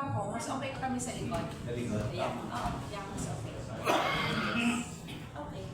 Ako, mas okay kami sa likod. Sa likod? Yeah, yeah, mas okay. Okay.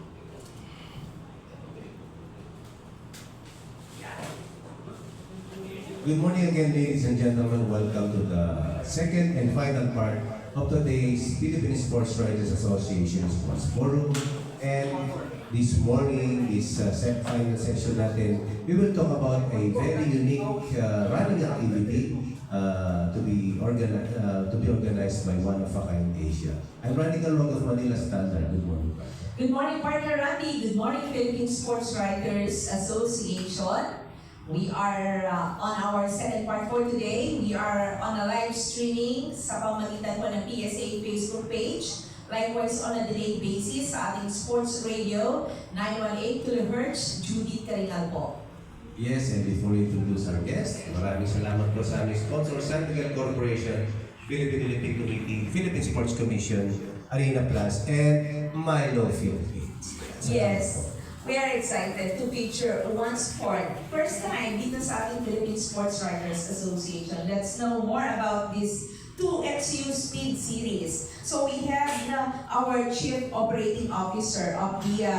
Good morning again, ladies and gentlemen. Welcome to the second and final part of today's Philippine Sports Writers Association Sports Forum. And this morning, this final session natin, we will talk about a very unique running activity to be organized by One of a Kind Asia. I'm running along of Manila Standard. Good morning, partner. Good morning, partner Randy. Good morning, Philippine Sports Writers Association. We are on our second part for today. We are on a live streaming sa pamamagitan po ng PSA Facebook page. Likewise, on a delayed basis sa ating sports radio, 918 kHz, Judith Karingal po. Yes, and before we introduce our guest, maraming salamat po sa aming sponsor, San Miguel Corporation, Philippine Olympic Committee, Philippine Sports Commission, Arena Plus, and Milo Philippines. Yes, we are excited to feature one sport. First time dito sa ating Philippine Sports Writers Association. Let's know more about this 2XU Speed Series. So we have our Chief Operating Officer of the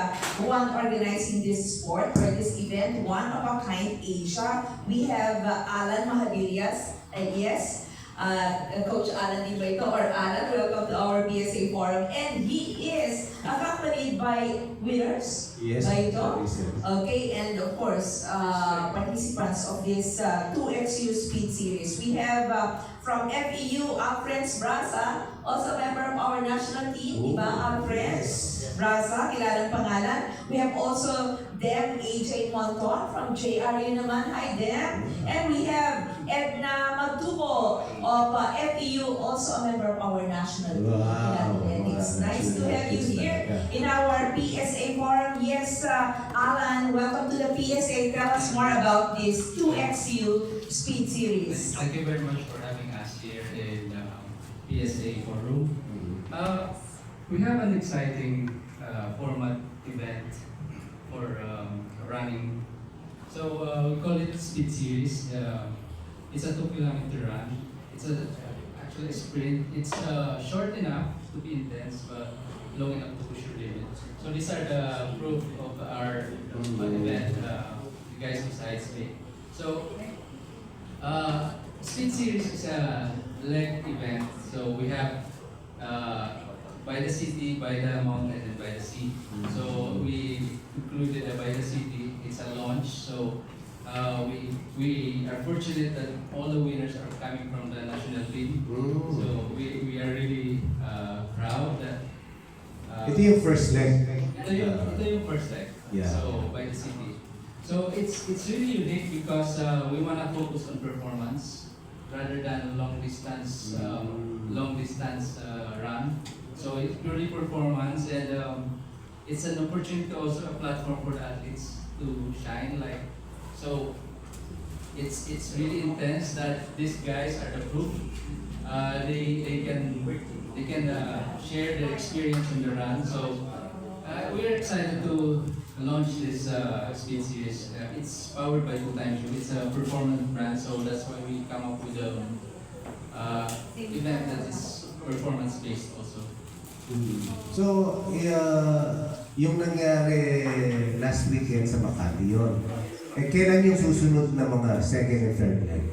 one organizing this sport or this event, One of a Kind Asia. We have Alan Mahadillas, yes, Coach Alan din ba ito? Or Alan, welcome to our BSA Forum. And he is accompanied by winners. Yes, ba ito? yes. Okay, and of course, participants of this 2XU Speed Series. We have from FEU, Alfreds Brasa, also member of our national team, di ba, Alfreds Brasa, kilalang pangalan. We have also Dem AJ Monton from JRU naman. Hi, Dem. And we have Edna Magtubo of FEU, also a member of our national team. Wow. And it's nice to have you here in our PSA forum. Yes, Alan, welcome to the PSA. Tell us more about this 2XU Speed Series. Thank you very much for having us here in PSA Forum. We have an exciting format event for running. So we call it Speed Series. It's a 2-kilometer run. It's actually a sprint. It's short enough to be intense, but long enough to push your limit. So these are the proof of our event. You guys besides me. So Speed Series is a leg event. So we have by the city, by the mountain, and by the sea. So we included by the city. It's a launch. So we are fortunate that all the winners are coming from the national team. So we are really proud that Ito yung first leg. ito yung first leg. Yeah. So by the city. So it's really unique because we wanna focus on performance rather than long distance run. So it's purely performance, and it's an opportunity, also a platform for the athletes to shine. So it's really intense that these guys are the proof. They can share their experience in the run. So we are excited to launch this Speed Series. It's powered by 2XU. It's a performance brand, so that's why we come up with the event that is performance based also. So, yung nangyari last weekend sa Makati yun. Eh, kailan yung susunod na mga second and third leg?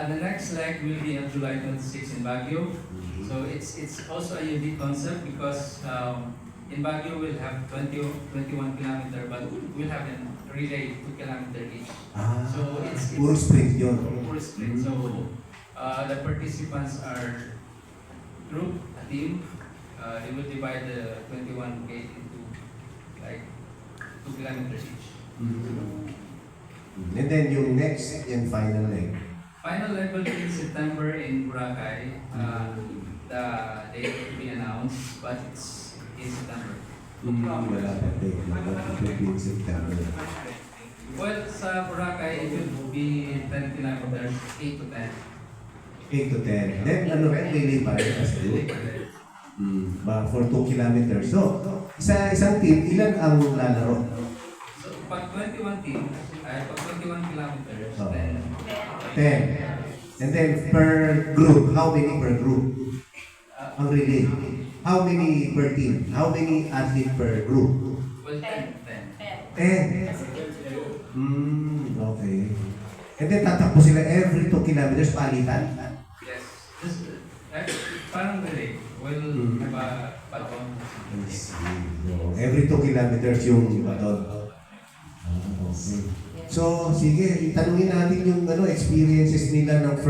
The next leg will be on July 26 in Baguio. So it's also a unique concept because in Baguio we'll have 21 kilometer, but we'll have a relay 2 kilometer each. So it's Puro sprint yun. Puro sprint. So the participants are group, a team. They will divide the 21K into like 2 kilometers each. And then yung next and final leg. Final leg will be in September in Boracay. The date will be announced, but it's in September. Wala pa date. Wala pa in September. Well, sa Boracay, it will be 10 kilometers, 8 to 10. 8 to 10. Then ano rin, relay pa rin as well. For 2 kilometers. So, isang team, ilan ang lalaro? So, pag 21 kilometers, 10. 10. And then per group, how many per group? Ang relay. How many per team? How many athlete per group? Well, 10. 10. Kasi two. Okay. And then tatakbo sila every 2 kilometers palitan? Yes. Just, parang relay. Well, patong. I see. No. Every 2 kilometers yung baton. Okay. So, sige, itanungin natin yung experiences nila ng